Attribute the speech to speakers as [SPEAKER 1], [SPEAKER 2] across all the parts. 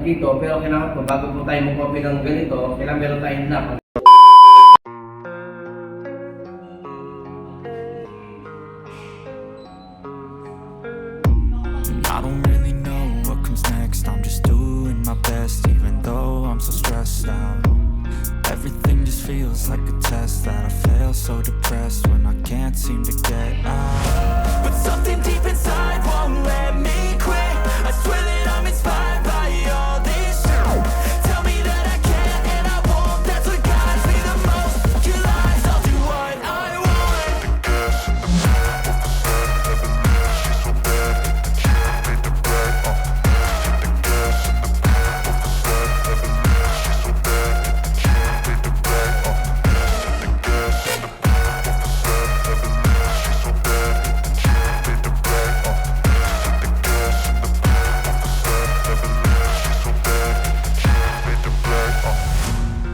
[SPEAKER 1] Dito, pero kailangan po, bago po tayo mag-copy ng ganito, kailangan meron tayong lock.
[SPEAKER 2] I don't really know what comes next. I'm just doing my best, even though I'm so stressed out. Everything just feels like a test that I fail, so depressed when I can't seem to get out. But something deep inside won't let me quit. I swear that I'm inspired by all this shit. Tell me that I can and I won't. That's what guides me the most. Your lies, I'll do what I want.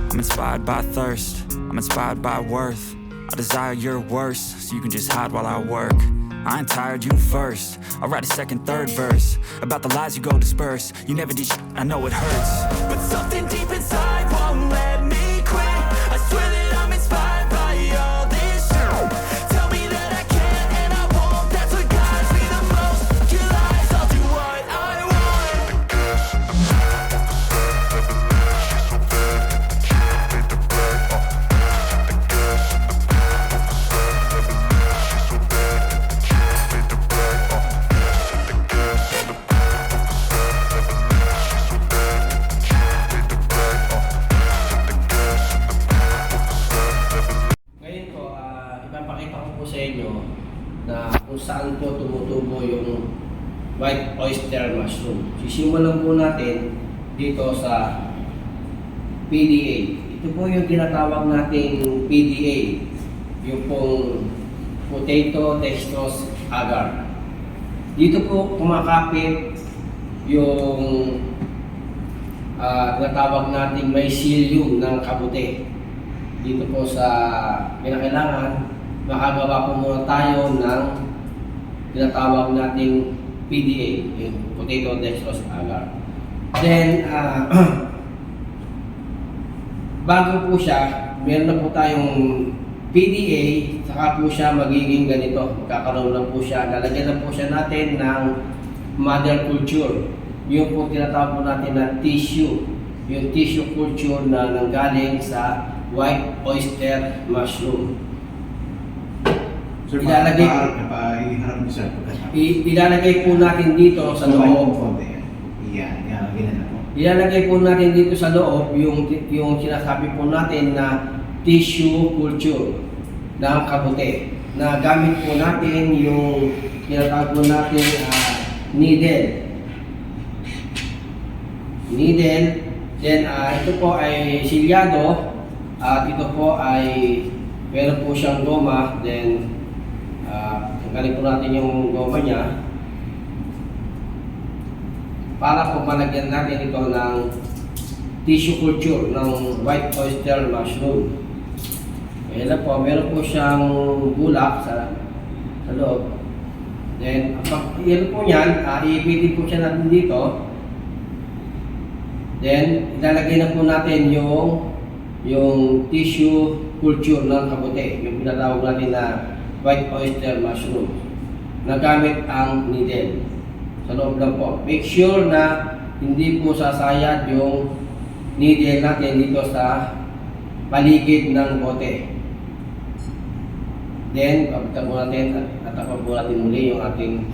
[SPEAKER 2] I'm inspired by thirst, I'm inspired by worth. I desire your worst, so you can just hide while I work. I ain't tired, you first. I'll write a second, third verse about the lies you go disperse. You never did shit, I know it hurts. But something deep inside won't let me quit. I swear that I'm inspired by all this shit. Tell me that I can and I won't. That's what guides me the most. Your lies, I'll do what I want.
[SPEAKER 1] Ngayon po, ipapakita ko po sa inyo na kung saan po tumutubo yung white oyster mushroom. Sisimulan po natin dito sa PDA. Ito po yung tinatawag nating PDA, yung pong potato dextrose agar. Dito po kumakapit yung tinatawag nating mycelium ng kabute. Dito po sa kinakailangan, makagawa po muna tayo ng tinatawag nating PDA, yung potato dextrose agar. Then, bago po siya, meron na po tayong PDA, saka po siya magiging ganito. Magkakaroon lang po siya, lalagyan na po siya natin ng mother culture. Yung po tinatawag po natin na tissue. Yung tissue culture na nanggaling sa white oyster mushroom.
[SPEAKER 3] Sir,
[SPEAKER 1] Ilalagay po natin dito sa loob. Ilalagay po natin dito sa loob yung sinasabi po natin na tissue culture ng kabute. Na gamit po natin yung tinatawag po natin needle. Then ito po ay silyado. At ito po ay meron po siyang goma. Then tanggalin po natin yung goma niya para po malagyan natin ito ng tissue culture ng white oyster mushroom. Ayan po, meron po siyang bulak sa loob. Then pag yan po yan, iipitin po siya natin dito. Then ilalagay na po natin yung tissue culture ng kabute, yung pinatawag natin na white oyster mushroom, na gamit ang needle. Sa loob lang po. Make sure na hindi po sasayad yung needle natin dito sa paligid ng bote. Then, pagkita po natin at tapan po natin muli yung ating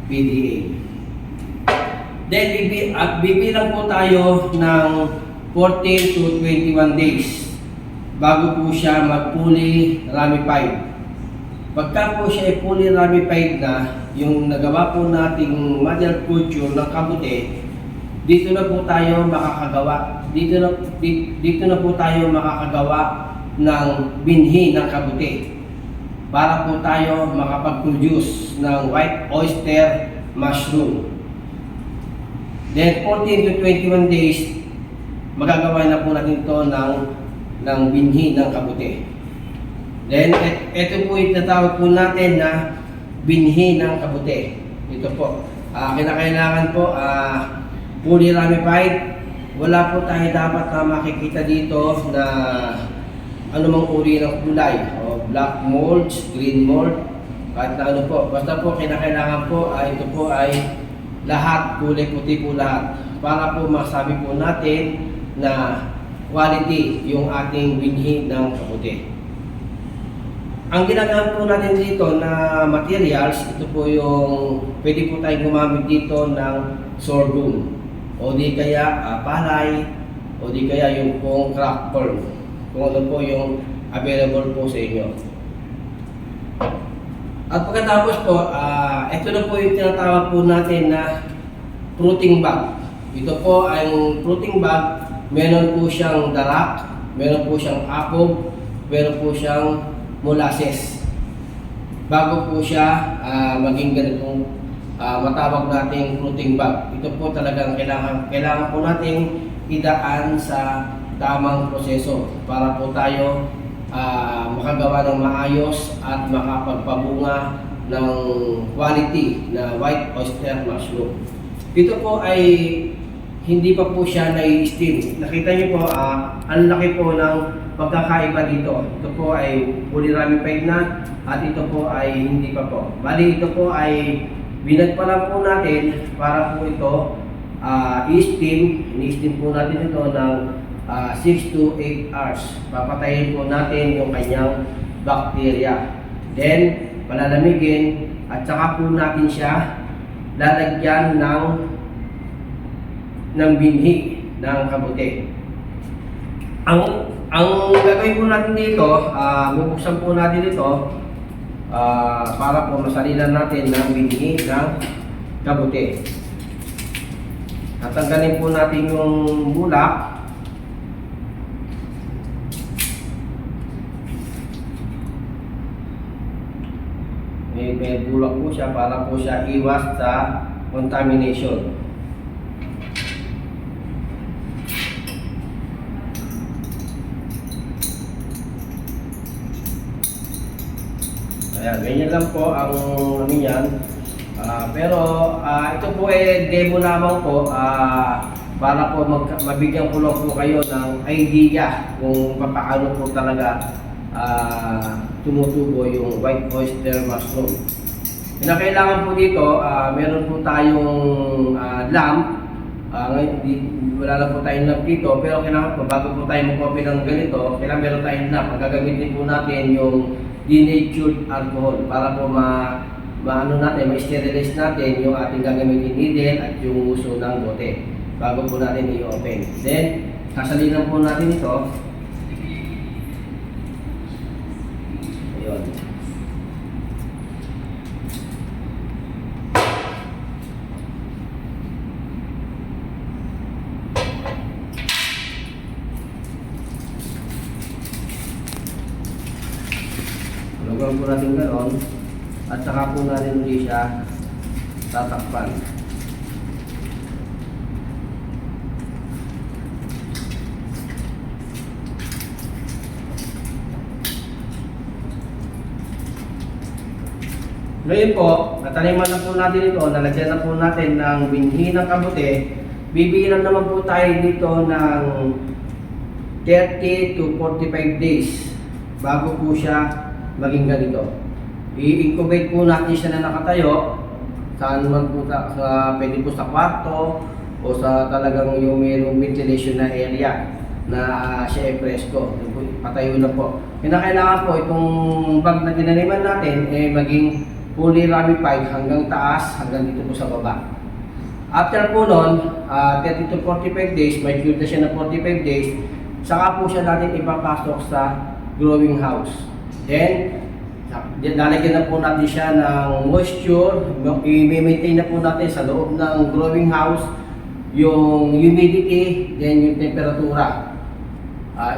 [SPEAKER 1] PDA. Then, bibilang po tayo ng 14 to 21 days bago po siya mag-fully ramified. Pagka po siya ay fully ramified na, yung nagawa po nating mother culture ng kabute, dito na po tayo makakagawa. Dito na po tayo makakagawa ng binhi ng kabute para po tayo makapag-produce ng white oyster mushroom. Then 14 to 21 days, magagawa na po natin ito ng binhi ng kabute. Then, ito po itatawag po natin na binhi ng kabute. Ito po. Kinakailangan po fully ramified. Wala po tayo dapat na makikita dito na anumang uri ng kulay, o black mold, green mold, kahit na ano po. Basta po kinakailangan po ay ito po ay lahat, kulay puti po lahat. Para po masabi po natin na quality yung ating binhi ng kabuti. Ang ginagamit po natin dito na materials, ito po yung pwede po tayong gumamit dito ng sorghum, o di kaya palay, o di kaya yung pong crack corn, kung ano po yung available po sa inyo. At pagkatapos po, ito na po yung tinatawag po natin na fruiting bag. Ito po ang fruiting bag. Meron po siyang darak, meron po siyang apog, meron po siyang molasses. Bago po siya maging ganitong matawag nating fruiting bag. Ito po talagang kailangan po nating idaan sa tamang proseso para po tayo makagawa ng maayos at makapagpabunga ng quality na white oyster mushroom. Ito po ay hindi pa po siya nai-steam. Nakita niyo po, ang laki po ng pagkakaiba dito. Ito po ay fully ramified na at ito po ay hindi pa po. Bali ito po ay binag pa lang po natin para po ito i-steam. Ini-steam po natin ito ng 6 to 8 hours. Papatayin po natin yung kanyang bacteria. Then, palalamigin at saka po natin siya lalagyan ng binhi ng kabuti. Ang gagawin po natin dito, bubuksan po natin ito para po masalinan natin ng binhi ng kabuti. Tatanggalin po natin yung bulak. May bulak po siya para po siya iwas sa contamination. Ayan, ganyan lang po ang ano yan. Pero ito po ay demo lamang po para po mabigyan ko lang po kayo ng idea kung paano po talaga tumutubo yung white oyster mushroom. Kinakailangan po dito, meron po tayong lamp. Wala lang po tayong lamp dito, pero kailangan po, bago po tayo mag-copy ng ganito, kailangan meron tayong lamp. Ang gagamitin po natin yung denatured alcohol para po ma-sterilize natin yung ating gagamitin needle at yung uso ng bote bago po natin i-open. Then, sasalinan po natin ito. Ayun. Lugaw po natin gano'n at saka po natin ulit siya tatakpan. Ngayon po, nataniman na po natin ito, nalagyan na po natin ng binhi ng kabuti. Bibilang naman po tayo dito ng 30 to 45 days bago po siya maging ganito. I-incubate po natin siya na nakatayo. Saan man po pwede po sa kwarto o sa talagang yung mayroong ventilation na area na siya ay presko. Patayo na po. Kinakailangan po itong bag na tinaniman natin maging fully ramified hanggang taas, hanggang dito po sa baba. After po nun, 30 to 45 days, may cure na siya na 45 days, saka po siya natin ipapasok sa growing house. Then, lalagyan na po natin siya ng moisture, i-maintain na po natin sa loob ng growing house yung humidity, then yung temperatura.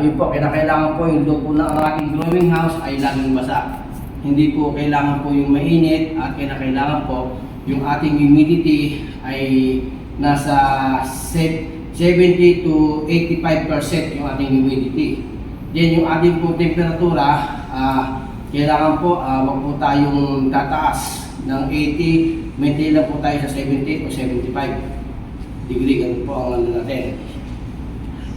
[SPEAKER 1] Yun po, kinakailangan po yung loob po ng ating growing house ay laging basa. Hindi po kailangan po yung mainit at kinakailangan po yung ating humidity ay nasa 70 to 85% yung ating humidity. Then yung ating po temperatura, kailangan po wag po tayong tataas ng 80, maintain lang po tayo sa 70 o 75. degree. Ganun po ang ano natin.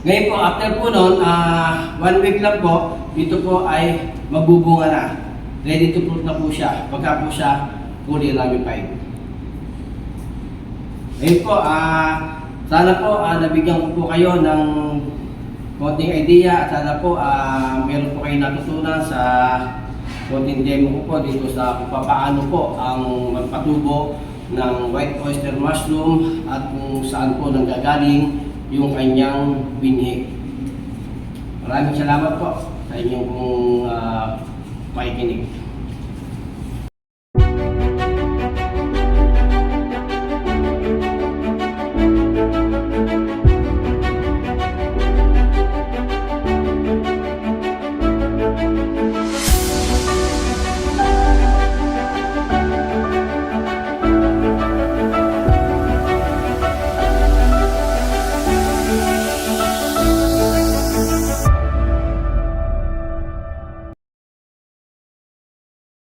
[SPEAKER 1] Ngayon po, after po nun, 1 week lang po, dito po ay magbubunga na. Ready to fruit na po siya. Pagka po siya fully ramified. Ngayon po, sana po nabigyan ko po kayo ng konting idea at sana po meron po kayo natutunan sa konting demo ko po dito sa kung paano po ang magpatubo ng white oyster mushroom at kung saan po nanggagaling yung kanyang binhi. Maraming salamat po sa inyong pakikinig.